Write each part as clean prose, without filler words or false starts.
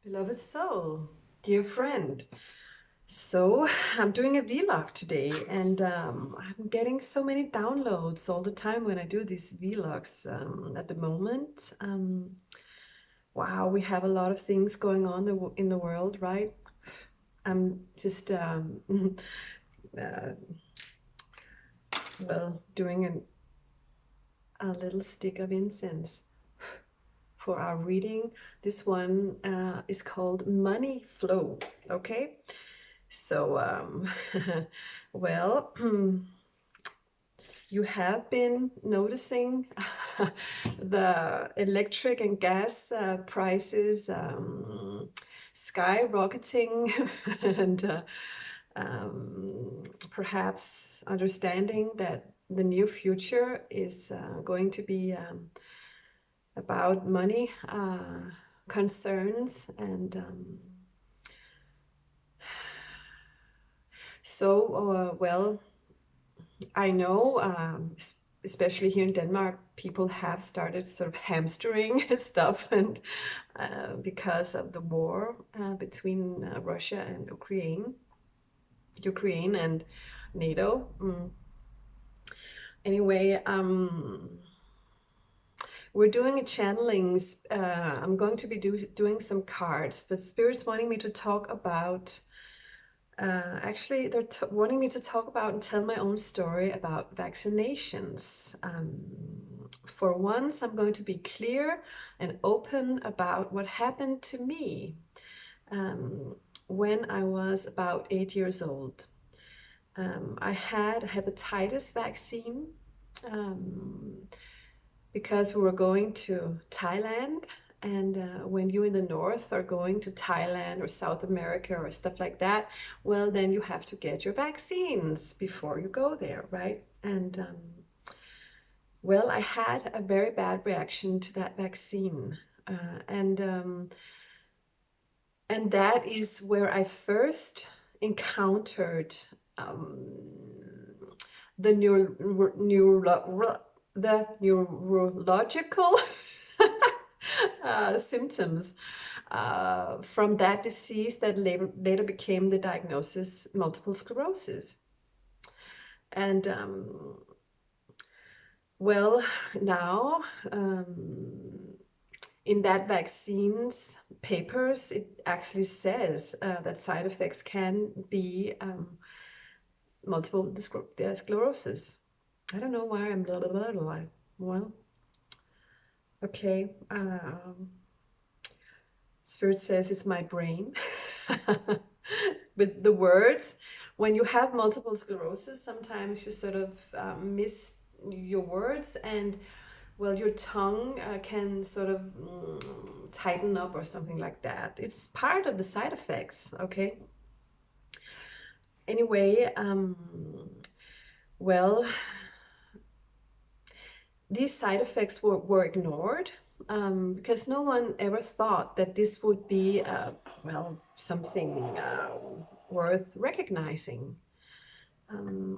Beloved soul, dear friend. So I'm doing a vlog today, and I'm getting so many downloads all the time when I do these vlogs at the moment. Wow, we have a lot of things going on in the world, right? I'm just uh, doing a little stick of incense for our reading. This one is called Money Flow. Okay, so well, you have been noticing the electric and gas prices skyrocketing and perhaps understanding that the near future is going to be about money concerns. And well, I know, especially here in Denmark, people have started sort of hamstering stuff, and because of the war between Russia and Ukraine and NATO. Anyway, we're doing a channelings. I'm going to be doing some cards, but Spirit's wanting me to talk about. Actually, they're wanting me to talk about and tell my own story about vaccinations. For once, I'm going to be clear and open about what happened to me when I was about 8 years old. I had a hepatitis vaccine because we were going to Thailand. And when you in the north are going to Thailand or South America or stuff like that, well, then you have to get your vaccines before you go there, right? And well, I had a very bad reaction to that vaccine. And that is where I first encountered the neurological symptoms from that disease that later became the diagnosis multiple sclerosis. And well, now in that vaccine's papers, it actually says that side effects can be multiple sclerosis. I don't know why I'm blah, blah, blah, blah. Well, okay. Spirit says it's my brain. With the words, when you have multiple sclerosis, sometimes you sort of miss your words, and well, your tongue can sort of tighten up or something like that. It's part of the side effects, okay? Anyway, well, these side effects were ignored because no one ever thought that this would be, well, something worth recognizing.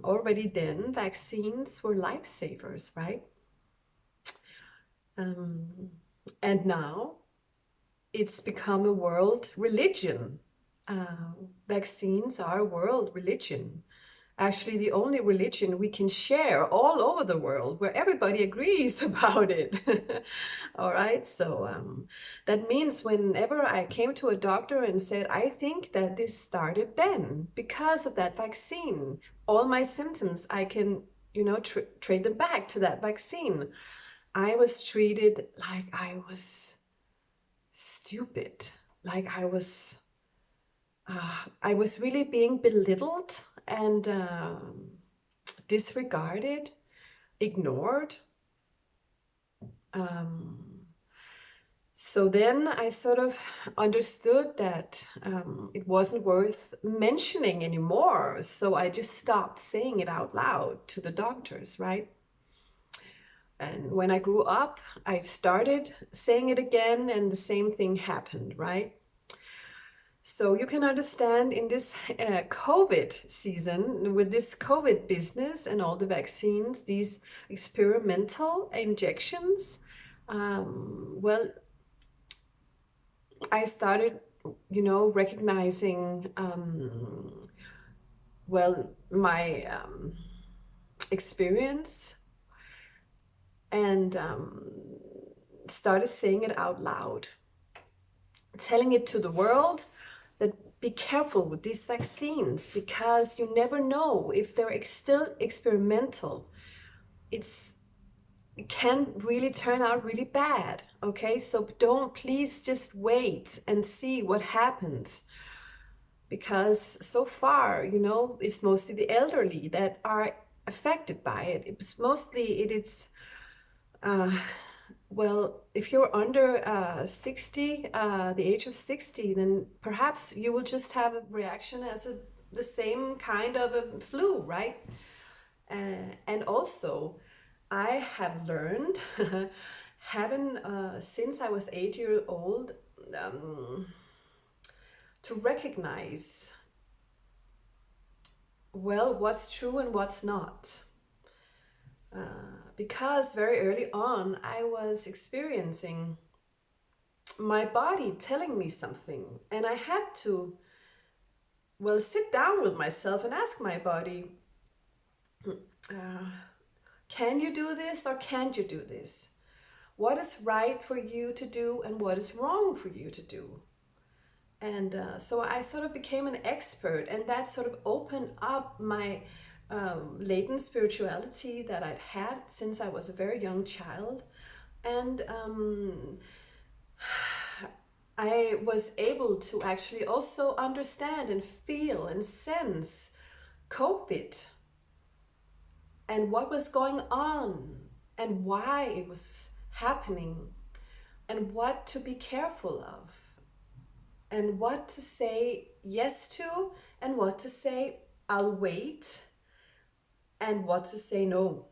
Already then, vaccines were lifesavers, right? And now it's become a world religion. Vaccines are a world religion. Actually, the only religion we can share all over the world, where everybody agrees about it. All right, so that means whenever I came to a doctor and said, I think that this started then because of that vaccine, all my symptoms, I can, you know, trade them back to that vaccine. I was treated like I was stupid, like I was really being belittled and disregarded, ignored. So then I sort of understood that it wasn't worth mentioning anymore. So I just stopped saying it out loud to the doctors, right? And when I grew up, I started saying it again, and the same thing happened, right? So you can understand in this COVID season, with this COVID business and all the vaccines, these experimental injections, well, I started you know, recognizing, well, my experience, and started saying it out loud, telling it to the world that be careful with these vaccines, because you never know if they're still experimental. It can really turn out really bad. Okay, so don't, please just wait and see what happens, because so far, you know, it's mostly the elderly that are affected by it. It's mostly well, if you're under 60, the age of 60, then perhaps you will just have a reaction as the same kind of a flu, right? And also, I have learned, having since I was 8 years old, to recognize, well, what's true and what's not. Because very early on, I was experiencing my body telling me something, and I had to, well, sit down with myself and ask my body, can you do this or can't you do this? What is right for you to do and what is wrong for you to do? And so I sort of became an expert, and that sort of opened up my latent spirituality that I'd had since I was a very young child. And I was able to actually also understand and feel and sense COVID and what was going on and why it was happening and what to be careful of and what to say yes to and what to say I'll wait and what to say no.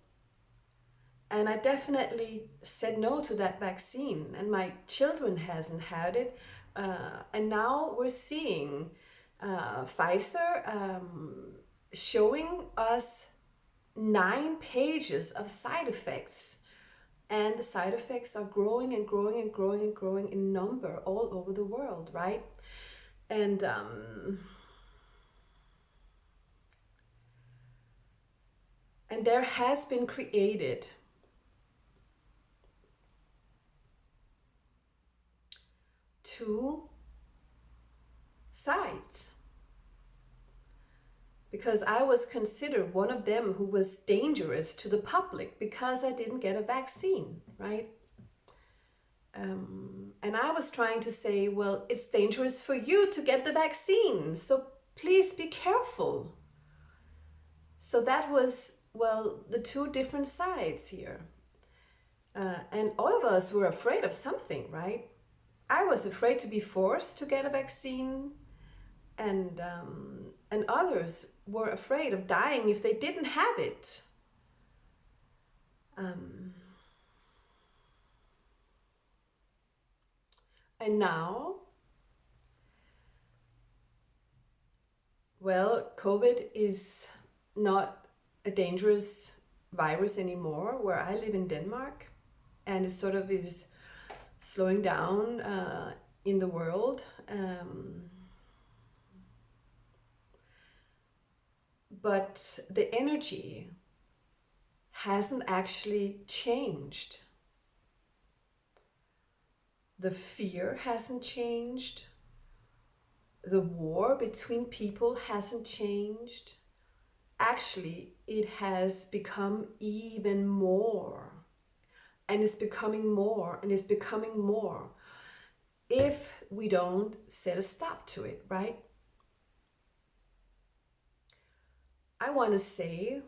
And I definitely said no to that vaccine, and my children hasn't had it. And now we're seeing Pfizer showing us 9 pages of side effects. And the side effects are growing and growing and growing and growing in number all over the world, right? And there has been created two sides, because I was considered one of them who was dangerous to the public because I didn't get a vaccine, right? And I was trying to say, well, it's dangerous for you to get the vaccine, so please be careful. So that was, well, the two different sides here. And all of us were afraid of something, right? I was afraid to be forced to get a vaccine, and others were afraid of dying if they didn't have it. And now, well, COVID is not a dangerous virus anymore where I live in Denmark, and it sort of is slowing down in the world. But the energy hasn't actually changed. The fear hasn't changed. The war between people hasn't changed. Actually, it has become even more. And it's becoming more, and it's becoming more, if we don't set a stop to it, right? I want to say,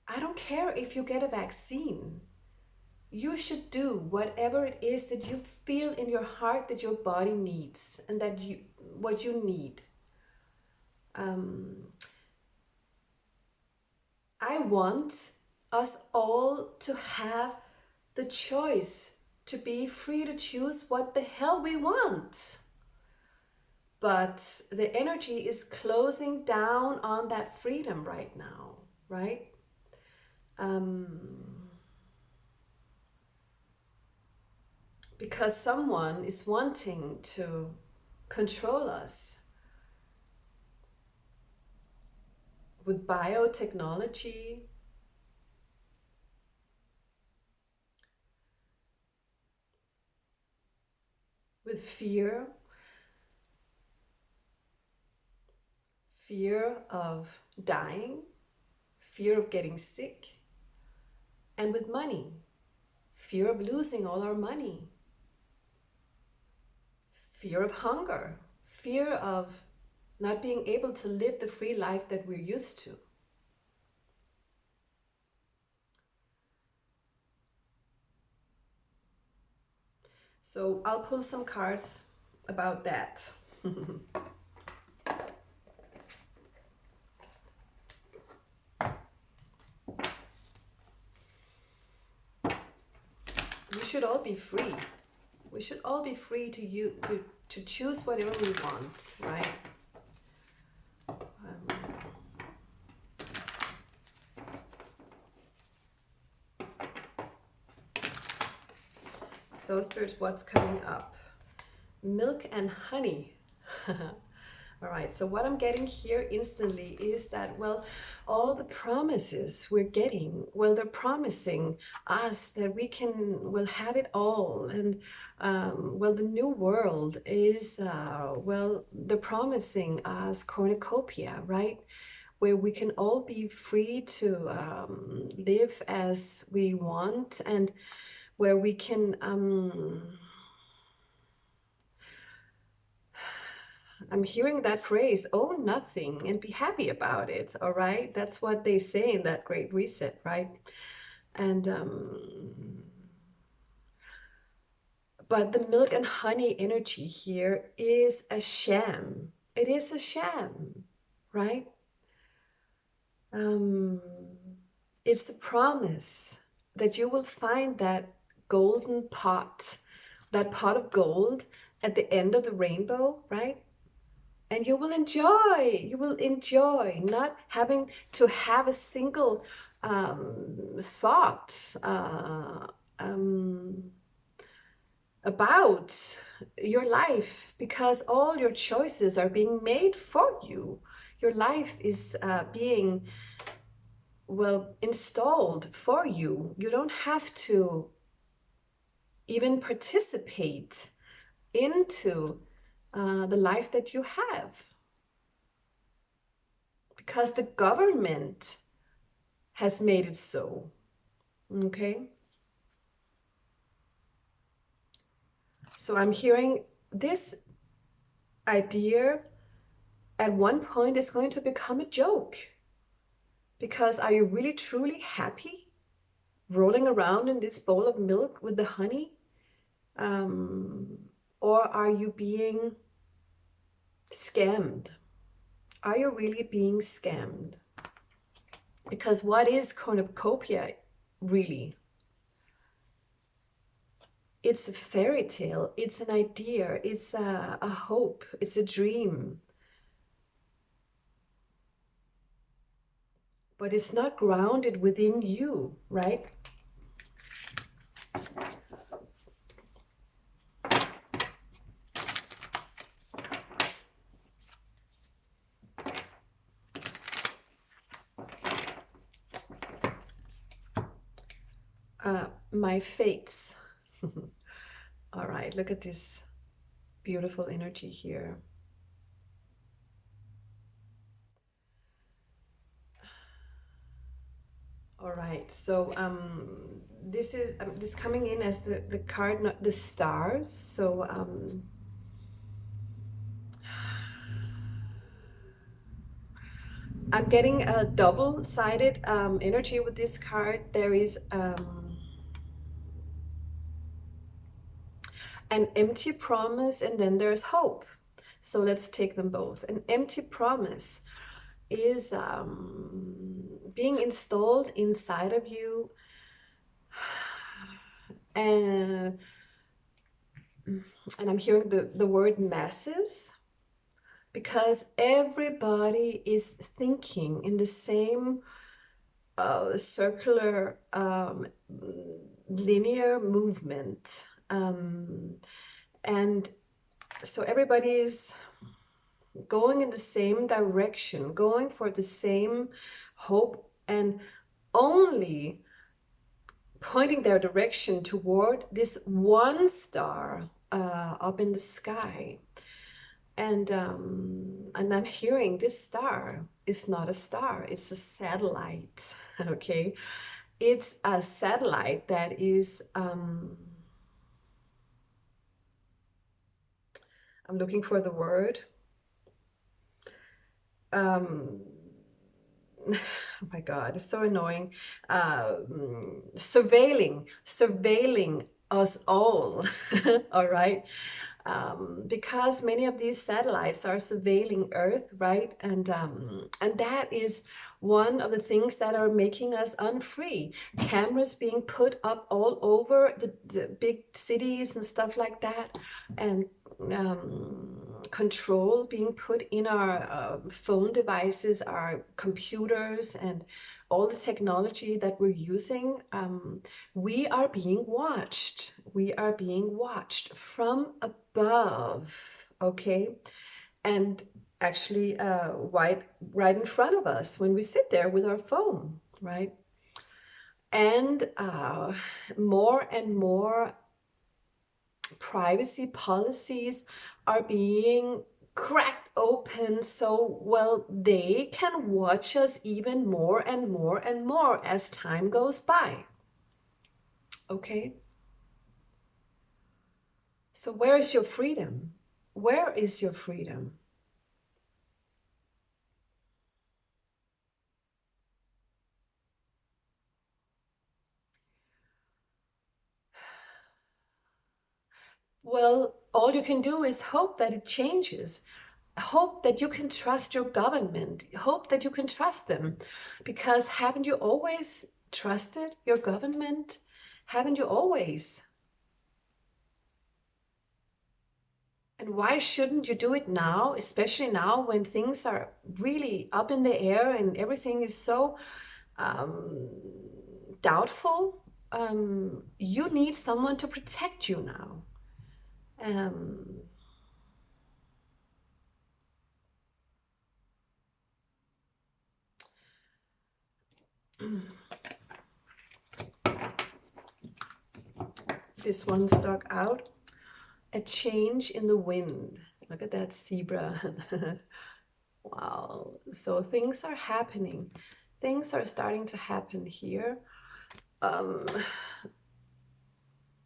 I don't care if you get a vaccine. You should do whatever it is that you feel in your heart that your body needs, and that what you need. I want us all to have the choice to be free to choose what the hell we want. But the energy is closing down on that freedom right now, right? Because someone is wanting to control us with biotechnology, with fear, fear of dying, fear of getting sick, and with money, fear of losing all our money, fear of hunger, fear of not being able to live the free life that we're used to. So I'll pull some cards about that. We should all be free. We should all be free to choose whatever we want, right? So spirits, what's coming up? Milk and honey. All right, so what I'm getting here instantly is that, well, all the promises we're getting, well, they're promising us that we will have it all. And, well, the new world is, well, they're promising us cornucopia, right? Where we can all be free to live as we want, and where we can I'm hearing that phrase, own nothing and be happy about it, all right? That's what they say in that Great Reset, right? And but the milk and honey energy here is a sham. It is a sham, right? It's a promise that you will find that golden pot, that pot of gold at the end of the rainbow, right? And you will enjoy not having to have a single thought about your life, because all your choices are being made for you. Your life is being, well, installed for you. You don't have to even participate into the life that you have, because the government has made it so. Okay, so I'm hearing this idea at one point is going to become a joke, because are you really truly happy rolling around in this bowl of milk with the honey, or are you being scammed? Are you really being scammed? Because what is cornucopia really? It's a fairy tale, it's an idea, it's a hope, it's a dream. But it's not grounded within you, right? My fates. All right, look at this beautiful energy here. All right, so this is this coming in as the card, not the stars. So I'm getting a double-sided energy with this card. There is an empty promise, and then there's hope. So let's take them both. An empty promise is being installed inside of you, and I'm hearing the word masses, because everybody is thinking in the same circular linear movement, and So everybody is going in the same direction, going for the same hope, and only pointing their direction toward this one star up in the sky. And I'm hearing this star is not a star, it's a satellite. Okay, it's a satellite that is I'm looking for the word. Oh my God, it's so annoying. Surveilling us all. All right. Because many of these satellites are surveilling Earth, right? And that is one of the things that are making us unfree. Cameras being put up all over the big cities and stuff like that, and control being put in our phone devices, our computers, and all the technology that we're using. We are being watched. We are being watched from above, okay? And actually right in front of us when we sit there with our phone, right? And more and more privacy policies are being cracked open, so well they can watch us even more and more and more as time goes by. Okay, so where is your freedom? Where is your freedom? Well, all you can do is hope that it changes. Hope that you can trust your government. Hope that you can trust them. Because haven't you always trusted your government? Haven't you always? And why shouldn't you do it now, especially now when things are really up in the air and everything is so um, doubtful? You need someone to protect you now. Um, this one stuck out. A change in the wind. Look at that zebra. Wow. So things are happening. Things are starting to happen here.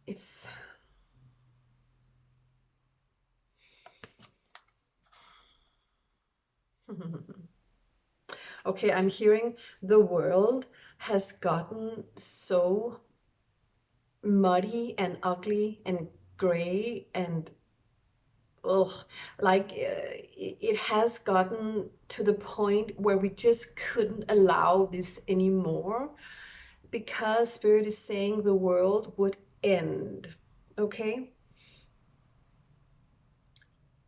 It's okay, I'm hearing the world has gotten so muddy and ugly and gray and ugh, like it has gotten to the point where we just couldn't allow this anymore, because Spirit is saying the world would end, okay?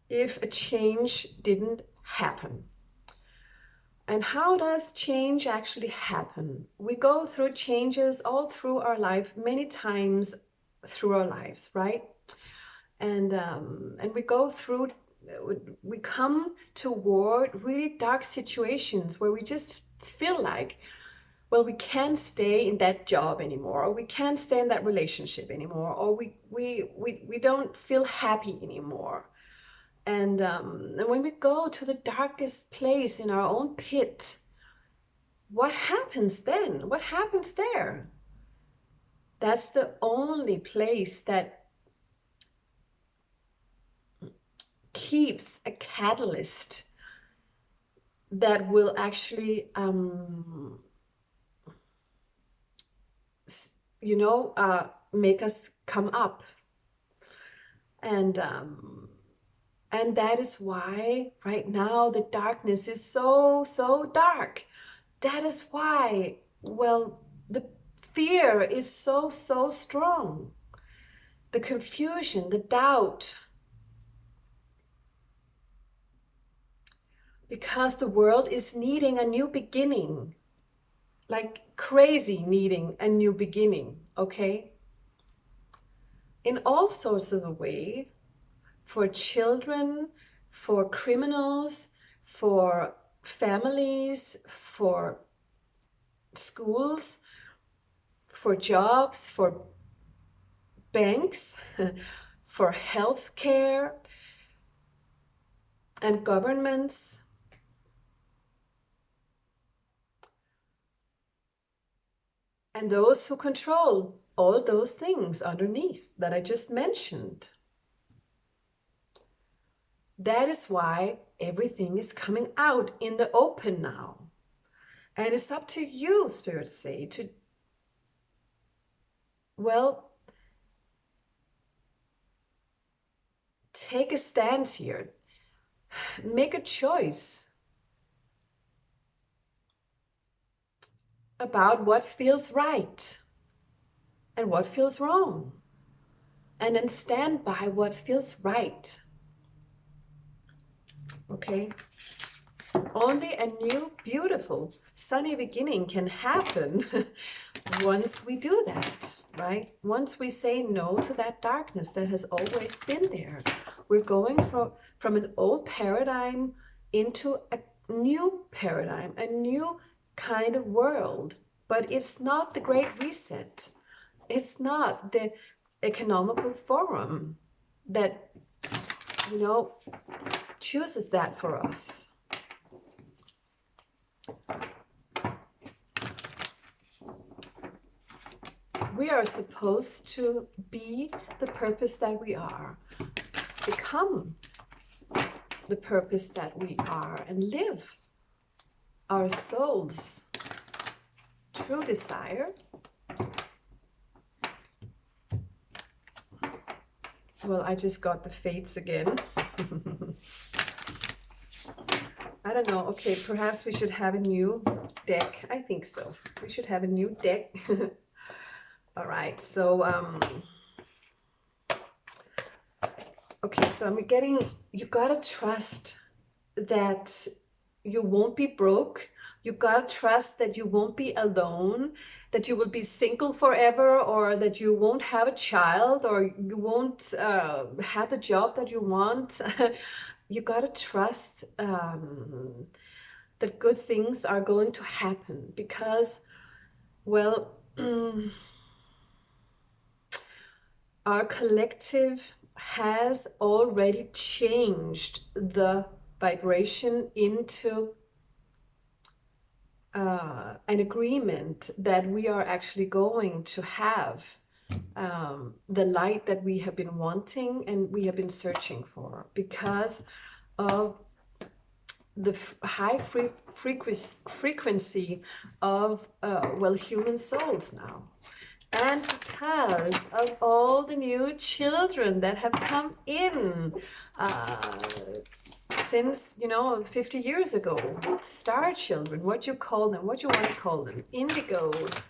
If a change didn't happen. And how does change actually happen? We go through changes all through our life, many times through our lives, right? And we go through, we come toward really dark situations where we just feel like, well, we can't stay in that job anymore, or we can't stay in that relationship anymore, or we don't feel happy anymore. And when we go to the darkest place in our own pit, what happens then? What happens there? That's the only place that keeps a catalyst that will actually, make us come up. And that is why right now the darkness is so dark. That is why, well, the fear is so strong. The confusion, the doubt. Because the world is needing a new beginning. Like crazy needing a new beginning, okay? In all sorts of a way. for children, for criminals, for families, for schools, for jobs, for banks, for healthcare and governments. And those who control all those things underneath that I just mentioned. That is why everything is coming out in the open now. And it's up to you, spirits say, to, well, take a stance here. Make a choice about what feels right and what feels wrong. And then stand by what feels right. Okay? Only a new, beautiful, sunny beginning can happen once we do that, right? Once we say no to that darkness that has always been there. We're going from an old paradigm into a new paradigm, a new kind of world. But it's not the Great Reset. It's not the economical forum that, you know, chooses that for us. We are supposed to be the purpose that we are, become the purpose that we are, and live our soul's true desire. Well, I just got the fates again. I don't know. Okay, perhaps we should have a new deck. I think so. We should have a new deck. All right, so okay, so I'm getting, you gotta trust that you won't be broke. You gotta trust that you won't be alone, that you will be single forever, or that you won't have a child, or you won't have the job that you want. You gotta trust that good things are going to happen because, well, our collective has already changed the vibration into an agreement that we are actually going to have the light that we have been wanting and we have been searching for because of the high frequency of well, human souls now. And because of all the new children that have come in since, you know, 50 years ago, star children, what you call them, what you want to call them, indigos.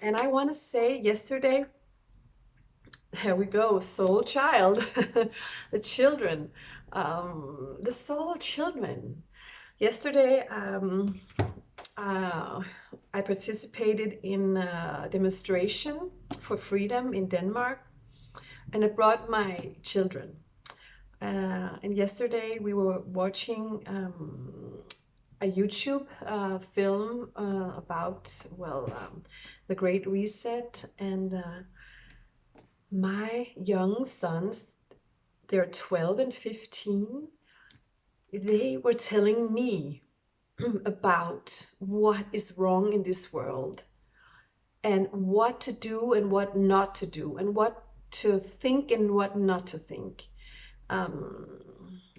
And I want to say yesterday, there we go, soul child, the children, the soul children. Yesterday, I participated in a demonstration for freedom in Denmark, and I brought my children. And yesterday we were watching a YouTube film about, well, the Great Reset, and my young sons, they're 12 and 15, they were telling me about what is wrong in this world and what to do and what not to do and what to think and what not to think.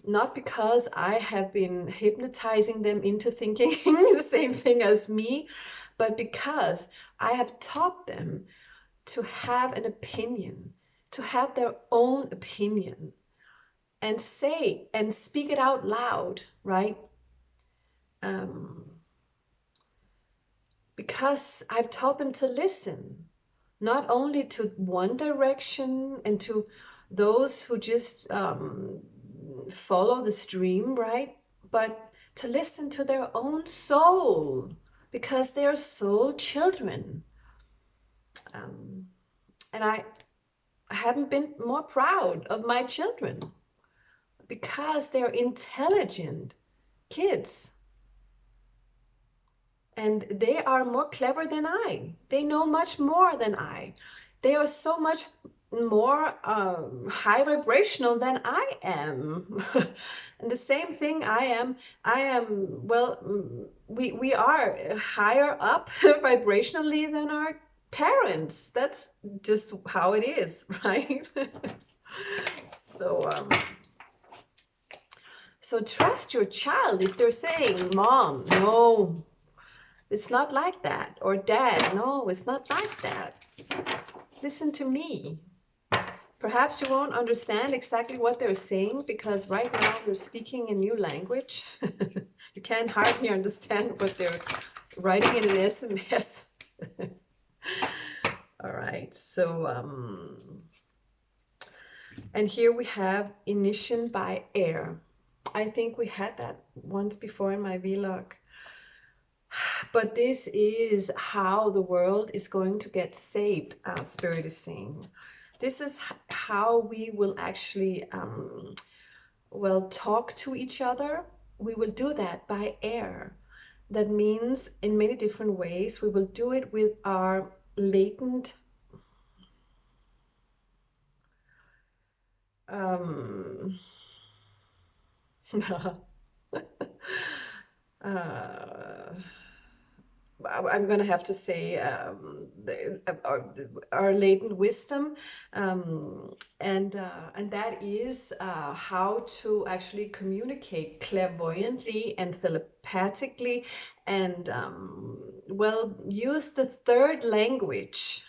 Not because I have been hypnotizing them into thinking the same thing as me, but because I have taught them to have an opinion, to have their own opinion, and say and speak it out loud, right? Because I've taught them to listen, not only to one direction and to those who just follow the stream, right? But to listen to their own soul, because they are soul children. And haven't been more proud of my children because they're intelligent kids. And they are more clever than I. They know much more than I. They are so much more high vibrational than I am. And the same thing I am, well, we are higher up vibrationally than our parents. That's just how it is, right? So, so trust your child if they're saying, Mom, no, it's not like that. Or Dad, no, it's not like that. Listen to me. Perhaps you won't understand exactly what they're saying because right now they're speaking a new language. You can't hardly understand what they're writing in an SMS. All right, so, and here we have ignition by air. I think we had that once before in my vlog. But this is how the world is going to get saved, Spirit is saying. This is how we will actually, well, talk to each other. We will do that by air. That means in many different ways. We will do it with our latent I'm going to have to say our latent wisdom, and that is how to actually communicate clairvoyantly and telepathically, and well, use the third language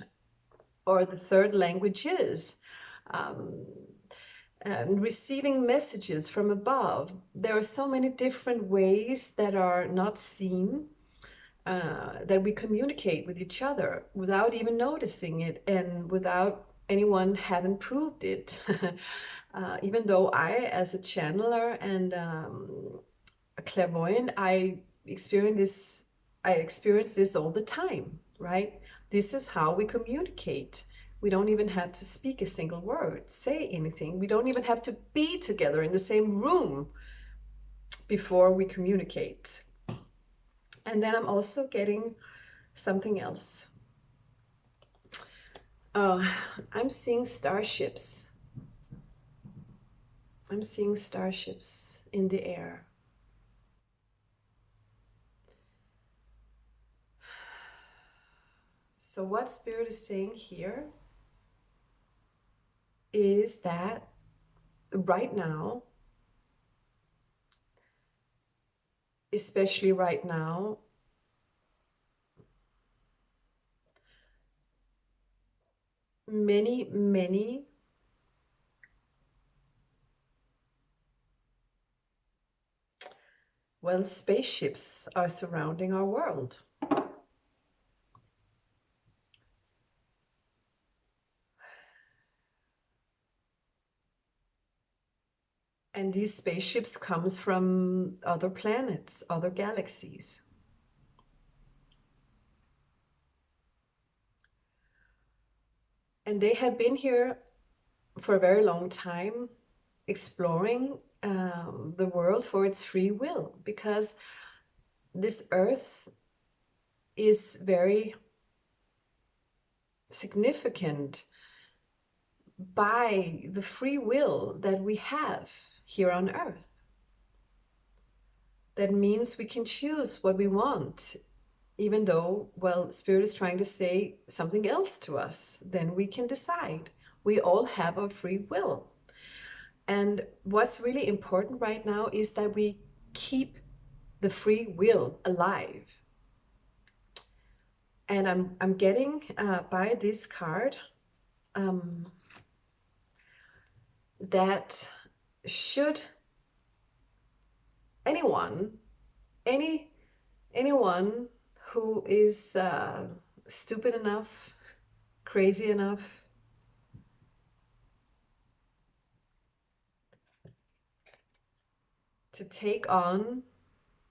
or the third languages. Receiving messages from above. There are so many different ways that are not seen, that we communicate with each other without even noticing it and without anyone having proved it. Even though I, as a channeler and a clairvoyant, I experience this all the time, right? This is how we communicate. We don't even have to speak a single word, say anything. We don't even have to be together in the same room before we communicate. And then I'm also getting something else. I'm seeing starships. I'm seeing starships in the air. So what Spirit is saying here is that right now, especially right now, many well, spaceships are surrounding our world. And these spaceships comes from other planets, other galaxies. And they have been here for a very long time, exploring the world for its free will, because this earth is very significant by the free will that we have here on earth. That means we can choose what we want, even though, well, Spirit is trying to say something else to us. Then we can decide. We all have a free will. And what's really important right now is that we keep the free will alive. And I'm getting by this card that should anyone who is stupid enough, crazy enough to take on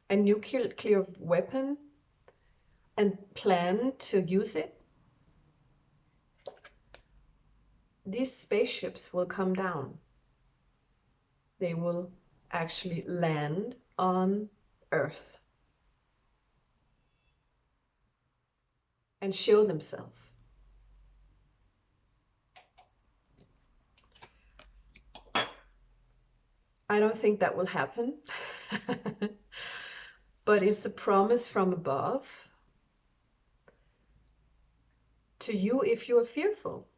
a nuclear weapon and plan to use it, these spaceships will come down. They will actually land on Earth and show themselves. I don't think that will happen, but it's a promise from above to you if you are fearful.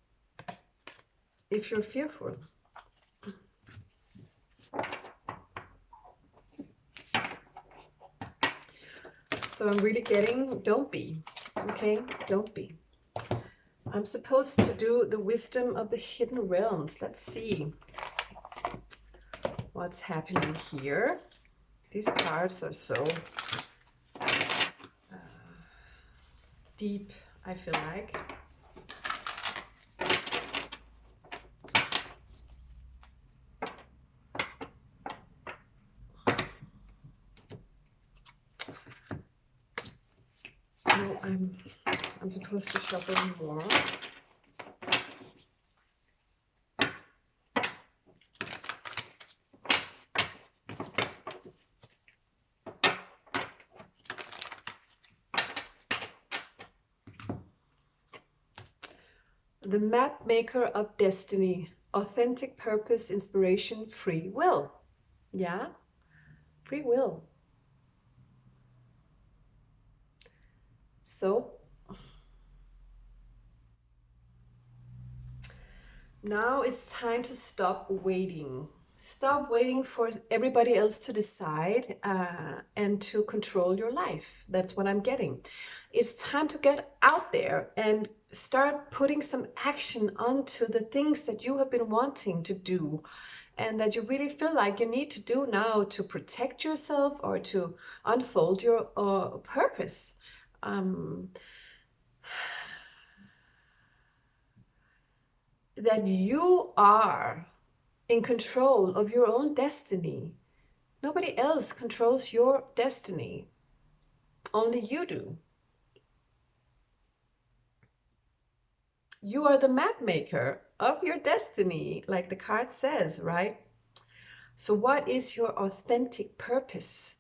If you're fearful. So I'm really getting, don't be, okay? Don't be. I'm supposed to do the wisdom of the hidden realms. Let's see what's happening here. These cards are so deep, I feel like. No, I'm supposed to shuffle more. The map maker of destiny, authentic purpose, inspiration, free will. Yeah, free will. So now it's time to stop waiting. Stop waiting for everybody else to decide and to control your life. That's what I'm getting. It's time to get out there and start putting some action onto the things that you have been wanting to do and that you really feel like you need to do now to protect yourself or to unfold your purpose. That you are in control of your own destiny. Nobody else controls your destiny. Only you do. You are the map maker of your destiny, like the card says, right? So what is your authentic purpose?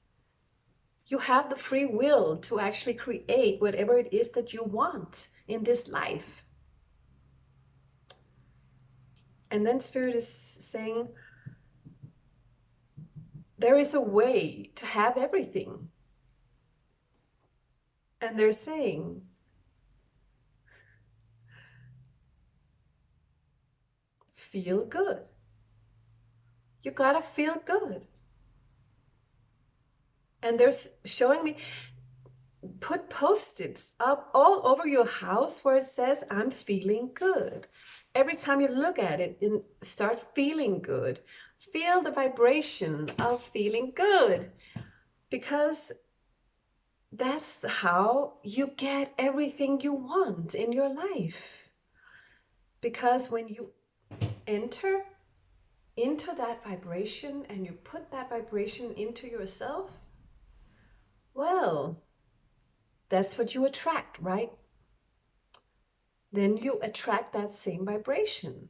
You have the free will to actually create whatever it is that you want in this life. And then Spirit is saying, there is a way to have everything. And they're saying, feel good. You gotta feel good. And they're showing me, put post-its up all over your house where it says, I'm feeling good. Every time you look at it and start feeling good, feel the vibration of feeling good, because that's how you get everything you want in your life. Because when you enter into that vibration and you put that vibration into yourself, well, that's what you attract, right? Then you attract that same vibration.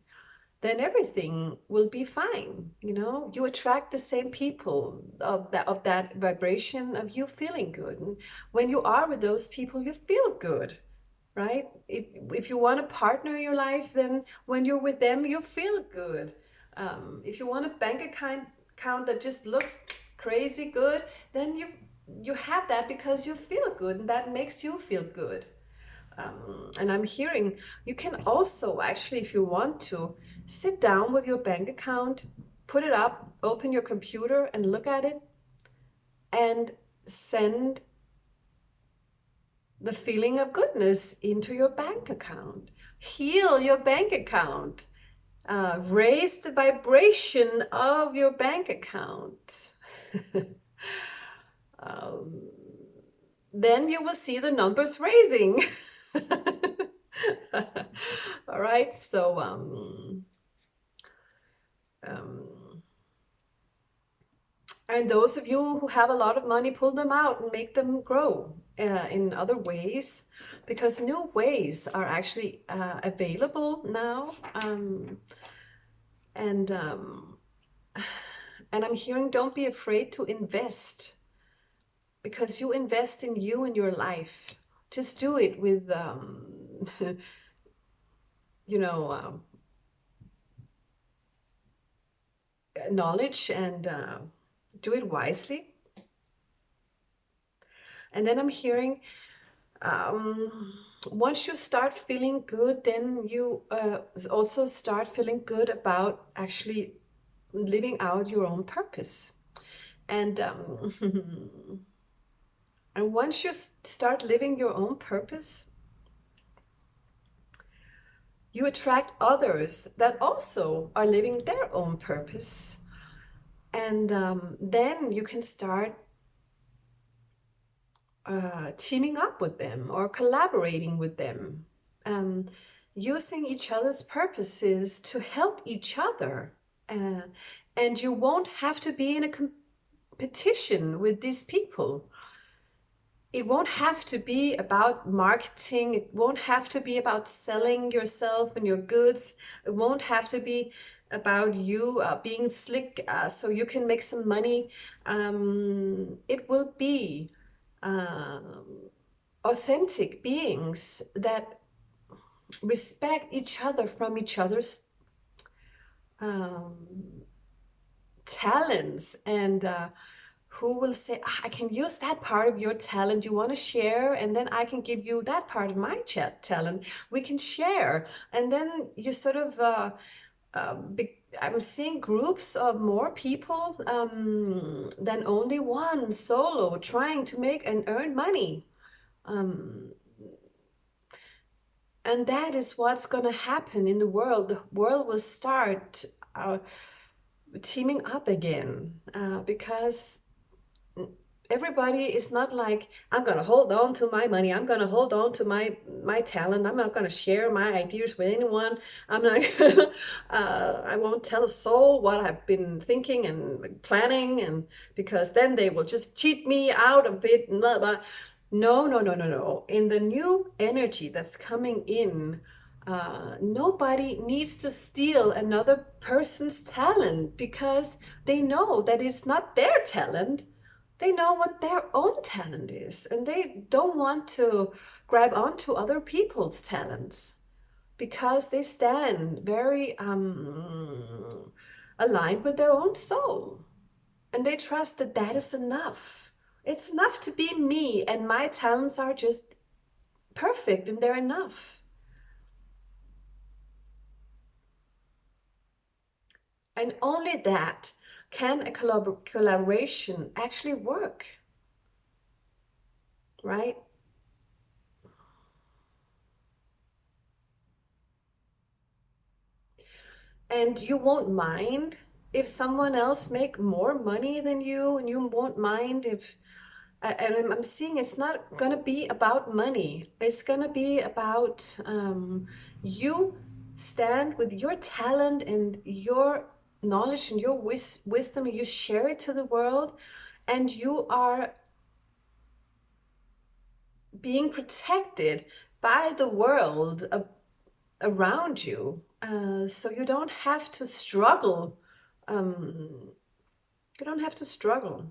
Then everything will be fine. You know, you attract the same people of that vibration of you feeling good. And when you are with those people, you feel good, right? If you want a partner in your life, then when you're with them, you feel good. If you want a bank account that just looks crazy good, then you have that because you feel good, and that makes you feel good. And I'm hearing you can also actually, if you want to, sit down with your bank account, put it up, open your computer and look at it, and send the feeling of goodness into your bank account. Heal your bank account. Raise the vibration of your bank account. Then you will see the numbers raising. All right, so And those of you who have a lot of money, pull them out and make them grow in other ways, because new ways are actually available now. And I'm hearing, don't be afraid to invest, because you invest in you and your life. Just do it with, you know, knowledge, and do it wisely. And then I'm hearing, once you start feeling good, then you also start feeling good about actually living out your own purpose. And and once you start living your own purpose, you attract others that also are living their own purpose. And then you can start teaming up with them or collaborating with them, using each other's purposes to help each other. And you won't have to be in a competition with these people. It won't have to be about marketing. It won't have to be about selling yourself and your goods. It won't have to be about you being slick so you can make some money. It will be authentic beings that respect each other from each other's talents, and who will say, I can use that part of your talent you want to share, and then I can give you that part of my talent. We can share, and then you sort of I'm seeing groups of more people than only one solo trying to make and earn money. And that is what's going to happen in the world. The world will start teaming up again, because everybody is not like, I'm going to hold on to my money, I'm going to hold on to my talent, I'm not going to share my ideas with anyone, I'm not I won't tell a soul what I've been thinking and planning, and because then they will just cheat me out of it, and blah, blah. No, no, no, no, no. In the new energy that's coming in, nobody needs to steal another person's talent, because they know that it's not their talent. They know what their own talent is, and they don't want to grab onto other people's talents, because they stand very aligned with their own soul, and they trust that that is enough. It's enough to be me, and my talents are just perfect, and they're enough. And only that can a collaboration actually work, right? And you won't mind if someone else make more money than you, and you won't mind if, and I'm seeing it's not going to be about money. It's going to be about you stand with your talent and your knowledge and your wisdom, and you share it to the world, and you are being protected by the world around you. So you don't have to struggle. You don't have to struggle.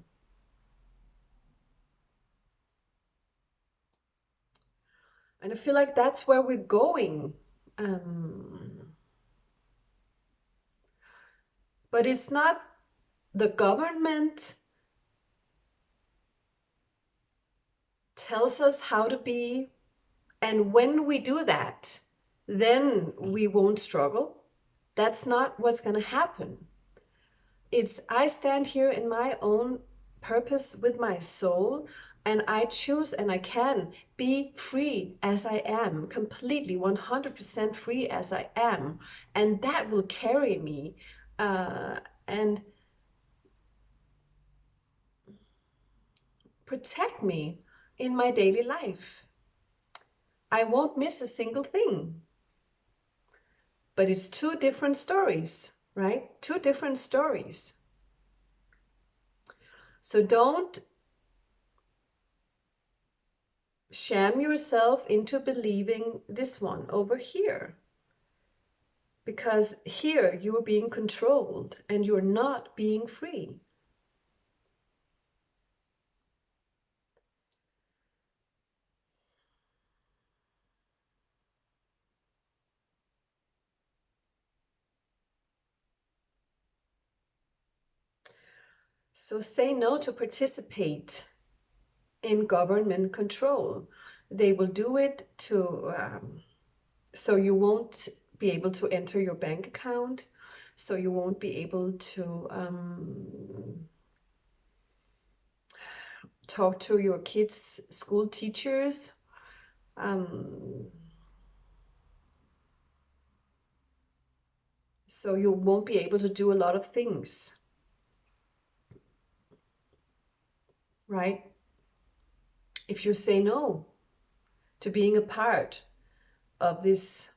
And I feel like that's where we're going. But it's not the government tells us how to be. And when we do that, then we won't struggle. That's not what's going to happen. It's I stand here in my own purpose with my soul, and I choose, and I can be free as I am, completely 100% free as I am, and that will carry me and protect me in my daily life. I won't miss a single thing. But it's two different stories, right? Two different stories. So don't sham yourself into believing this one over here. Because here you're being controlled and you're not being free. So say no to participate in government control. They will do it to so you won't be able to enter your bank account, so you won't be able to talk to your kids' school teachers. So you won't be able to do a lot of things, right? If you say no to being a part of this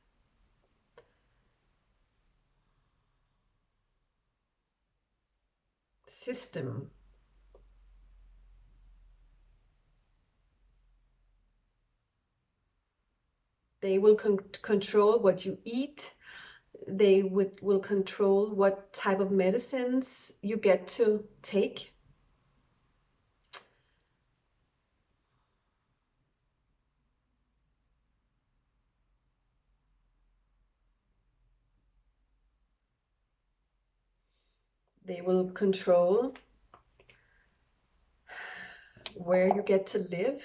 system. They will control what you eat. They will control what type of medicines you get to take. They will control where you get to live.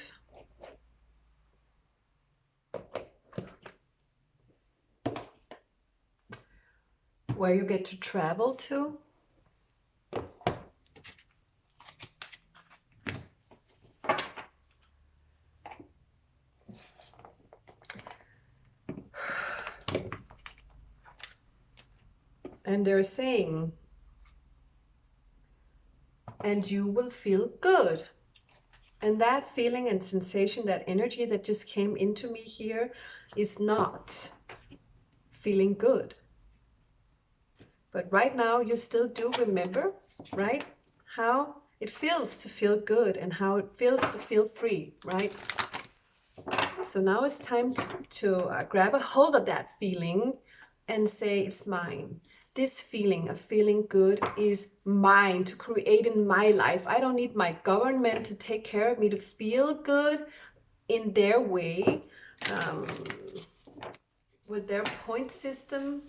Where you get to travel to. And they're saying, and you will feel good. And that feeling and sensation, that energy that just came into me here is not feeling good. But right now you still do remember, right? How it feels to feel good and how it feels to feel free, right? So now it's time to grab a hold of that feeling and say, it's mine. This feeling of feeling good is mine to create in my life. I don't need my government to take care of me to feel good in their way, with their point system,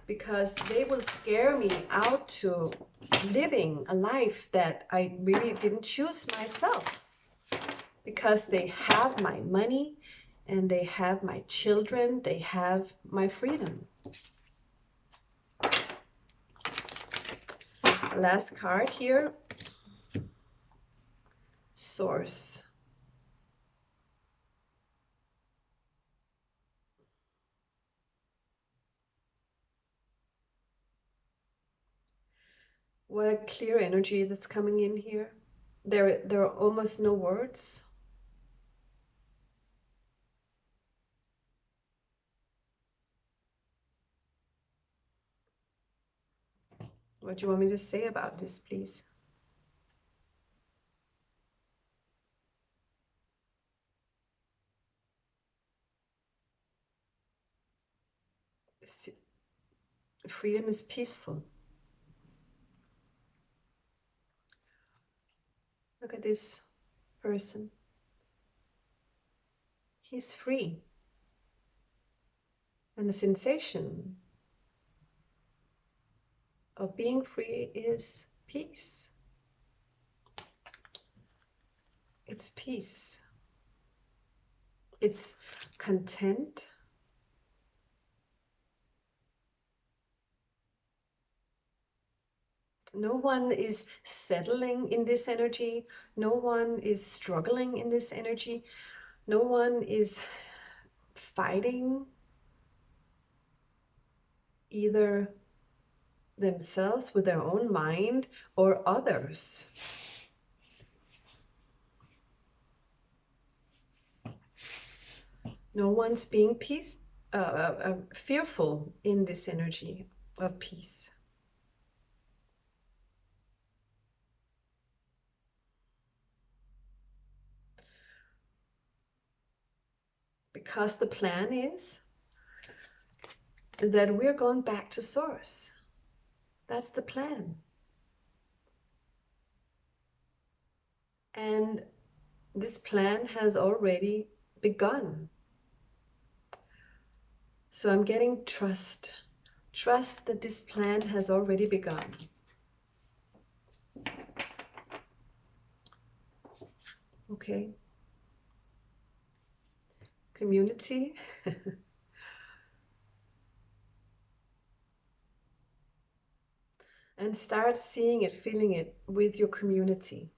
because they will scare me out to living a life that I really didn't choose myself, because they have my money and they have my children, they have my freedom. Last card here, Source. What a clear energy that's coming in here. There are almost no words. What do you want me to say about this, please? Freedom is peaceful. Look at this person. He's free. And the sensation of being free is peace. It's peace. It's content. No one is settling in this energy. No one is struggling in this energy. No one is fighting either themselves with their own mind or others. No one's being fearful in this energy of peace. because the plan is that we're going back to source. That's the plan. And this plan has already begun. So I'm getting trust. Trust that this plan has already begun. Okay. Community. And start seeing it, feeling it with your community.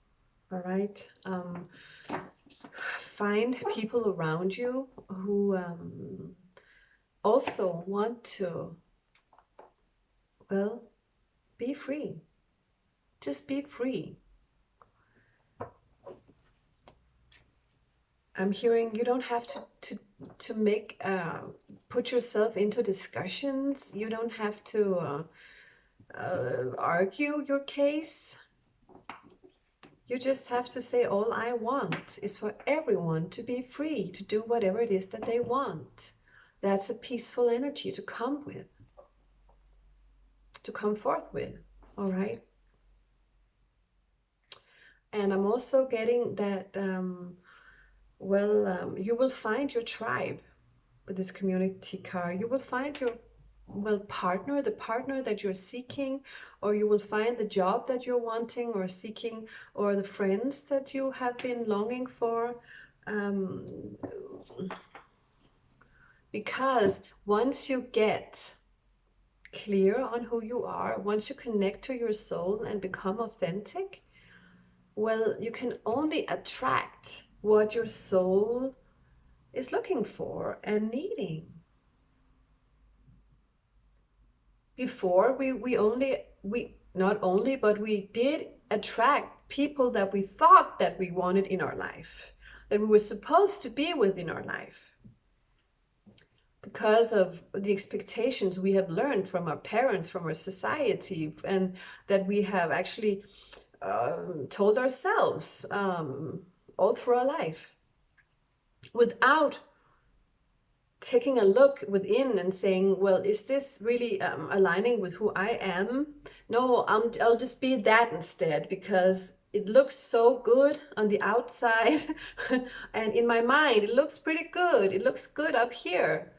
All right. Find people around you who also want to, well, be free. Just be free. I'm hearing you don't have to make put yourself into discussions. You don't have to argue your case. You just have to say, all I want is for everyone to be free to do whatever it is that they want. That's a peaceful energy to come with, to come forth with. All right. And I'm also getting that, you will find your tribe with this community card. You will find your, partner, the partner that you're seeking, or you will find the job that you're wanting or seeking, or the friends that you have been longing for. Because once you get clear on who you are, once you connect to your soul and become authentic, well, you can only attract what your soul is looking for and needing. Before, we did attract people that we thought that we wanted in our life, that we were supposed to be with in our life, because of the expectations we have learned from our parents, from our society, and that we have actually told ourselves all through our life, without taking a look within and saying, well, is this really aligning with who I am? No, I'll just be that instead, because it looks so good on the outside. And in my mind, it looks pretty good. It looks good up here.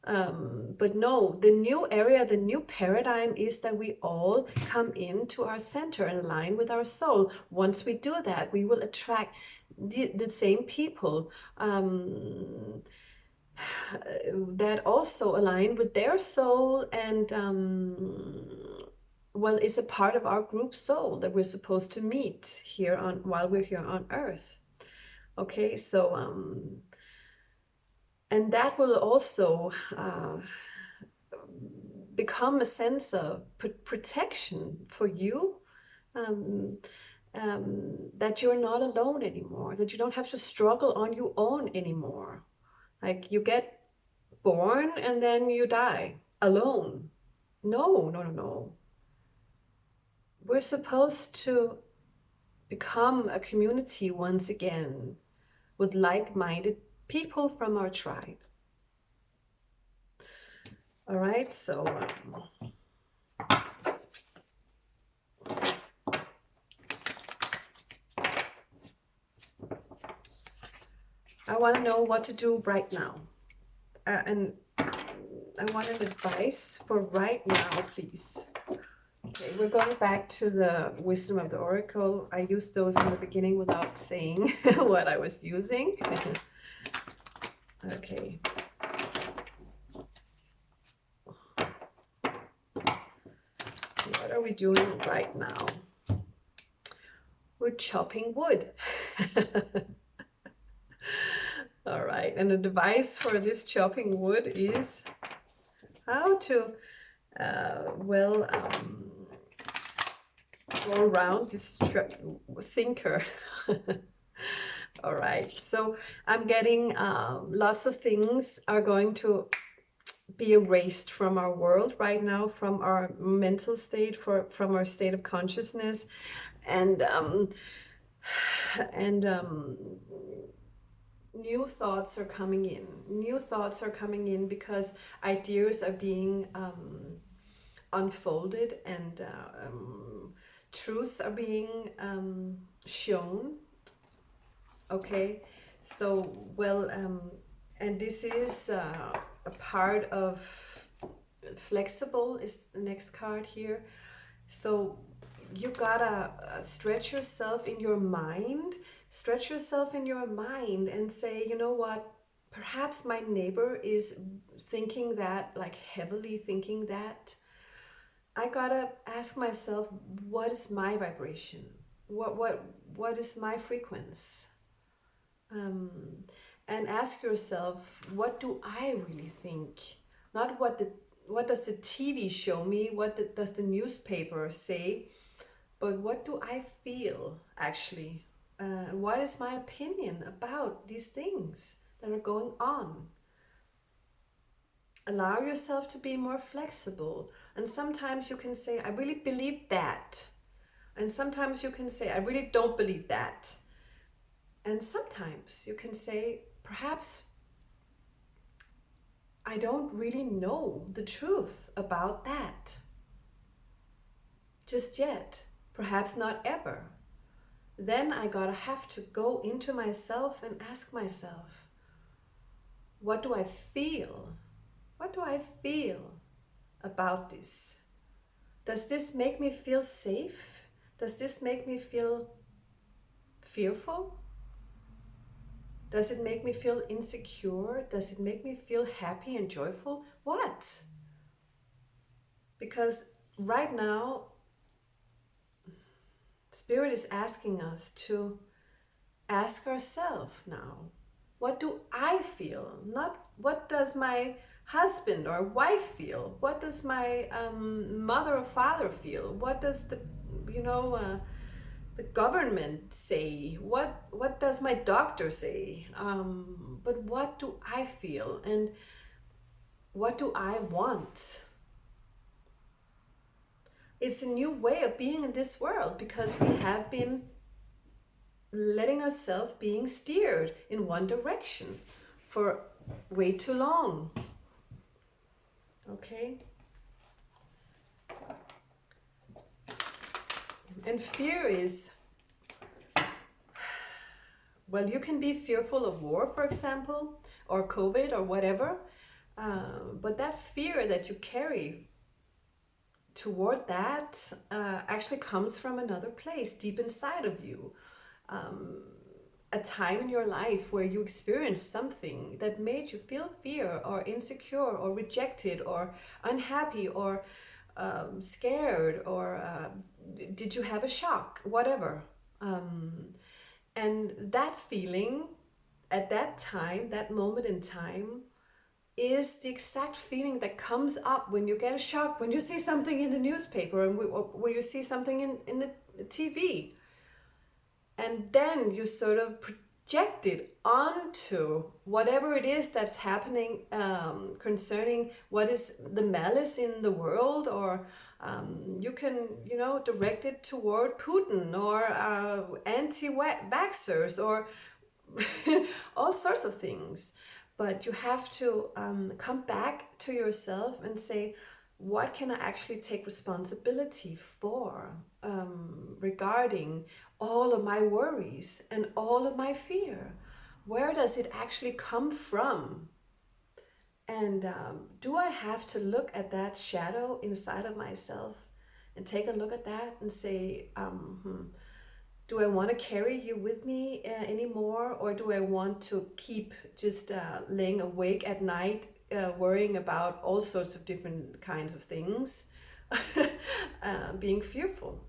But no, the new area, the new paradigm is that we all come into our center and align with our soul. Once we do that, we will attract the same people that also align with their soul, and is a part of our group soul that we're supposed to meet here while we're here on Earth. Okay, so and that will also become a sense of protection for you, that you're not alone anymore, that you don't have to struggle on your own anymore. Like, you get born and then you die alone. No. We're supposed to become a community once again with like-minded people from our tribe. All right, so I want to know what to do right now. And I want an advice for right now, please. Okay, we're going back to the wisdom of the oracle. I used those in the beginning without saying what I was using. Okay. What are we doing right now? We're chopping wood. All right, and the device for this chopping wood is how to go around this thinker. All right, so I'm getting lots of things are going to be erased from our world right now, from our mental state, from our state of consciousness, and new thoughts are coming in. New thoughts are coming in because ideas are being unfolded, and truths are being shown. Okay, so well, and this is a part of flexible is the next card here. So you gotta stretch yourself in your mind, stretch yourself in your mind and say, you know what, perhaps my neighbor is thinking that, like heavily thinking that. I gotta ask myself, what is my vibration? What is my frequency? Um, and ask yourself, what do I really think? Not what does the TV show me? Does the newspaper say? But what do I feel actually? What is my opinion about these things that are going on? Allow yourself to be more flexible. And sometimes you can say, I really believe that. And sometimes you can say, I really don't believe that. And sometimes you can say, perhaps I don't really know the truth about that just yet. Perhaps not ever. Then I gotta have to go into myself and ask myself, what do I feel? What do I feel about this? Does this make me feel safe? Does this make me feel fearful? Does it make me feel insecure? Does it make me feel happy and joyful? What? Because right now, Spirit is asking us to ask ourselves now, what do I feel? Not what does my husband or wife feel? What does my mother or father feel? What does the government say? What does my doctor say? But what do I feel, and what do I want? It's a new way of being in this world, because we have been letting ourselves being steered in one direction for way too long. Okay? And fear is, well, you can be fearful of war, for example, or COVID or whatever, but that fear that you carry toward that actually comes from another place deep inside of you. A time in your life where you experienced something that made you feel fear or insecure or rejected or unhappy or scared, or did you have a shock, whatever. And that feeling at that time, that moment in time, is the exact feeling that comes up when you get a shock, when you see something in the newspaper, and when you see something in the TV. And then you sort of project it onto whatever it is that's happening concerning what is the malice in the world, or you can, direct it toward Putin or anti-vaxxers or all sorts of things. But you have to come back to yourself and say, what can I actually take responsibility for regarding all of my worries and all of my fear? Where does it actually come from? And do I have to look at that shadow inside of myself and take a look at that and say, do I want to carry you with me anymore? Or do I want to keep just laying awake at night, worrying about all sorts of different kinds of things, being fearful?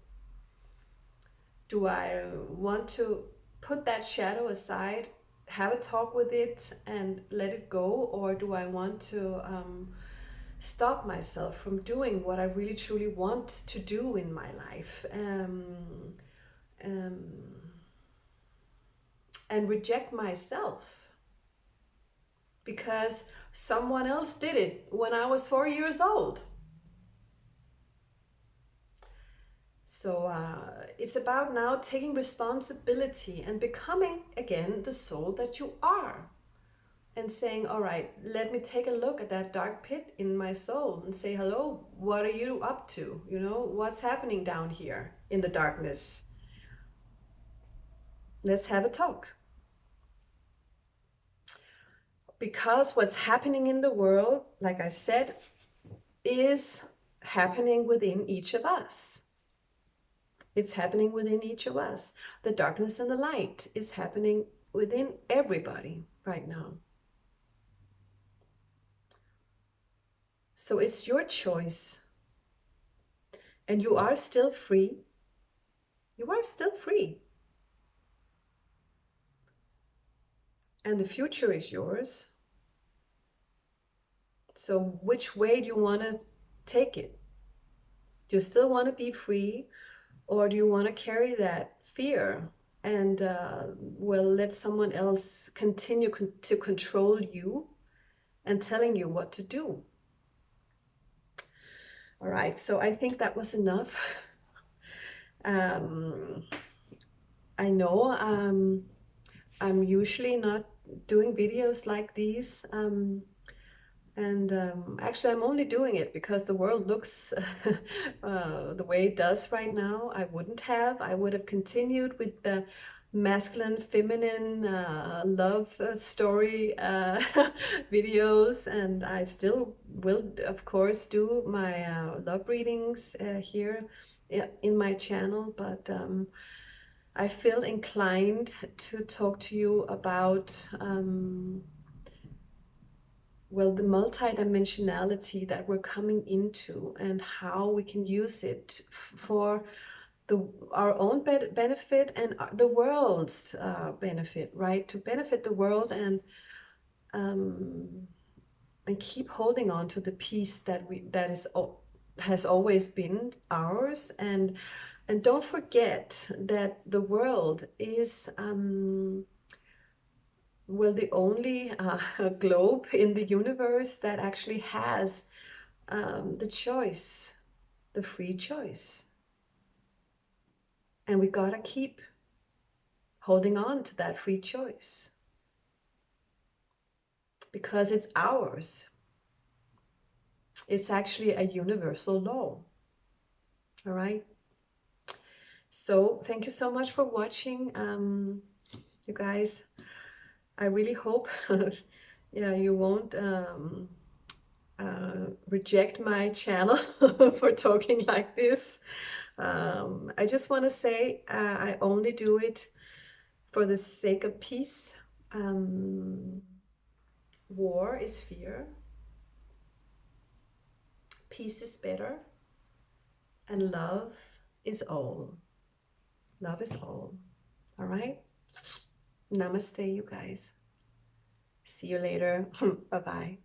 Do I want to put that shadow aside, have a talk with it and let it go? Or do I want to stop myself from doing what I really truly want to do in my life? And reject myself because someone else did it when I was 4 years old. So it's about now taking responsibility and becoming again the soul that you are, and saying, all right, let me take a look at that dark pit in my soul and say, hello, what are you up to? You know, what's happening down here in the darkness? Let's have a talk. Because what's happening in the world, like I said, is happening within each of us. It's happening within each of us. The darkness and the light is happening within everybody right now. So it's your choice. And you are still free. You are still free. And the future is yours. So which way do you want to take it? Do you still want to be free, or do you want to carry that fear and well, let someone else continue to control you and telling you what to do? All right, so I think that was enough. I know I'm usually not doing videos like these. And actually, I'm only doing it because the world looks the way it does right now. I wouldn't have. I would have continued with the masculine, feminine love story videos, and I still will, of course, do my love readings here in my channel. But I feel inclined to talk to you about well, the multidimensionality that we're coming into and how we can use it for our own benefit and the world's benefit, right? To benefit the world and keep holding on to the peace that has always been ours, and don't forget that the world is well, the only globe in the universe that actually has the choice, the free choice. And we gotta keep holding on to that free choice because it's ours. It's actually a universal law. All right. So thank you so much for watching, you guys. I really hope yeah, you won't reject my channel for talking like this. I just want to say I only do it for the sake of peace. War is fear. Peace is better. And love is all. Love is all. All right? Namaste, you guys. See you later. Bye-bye.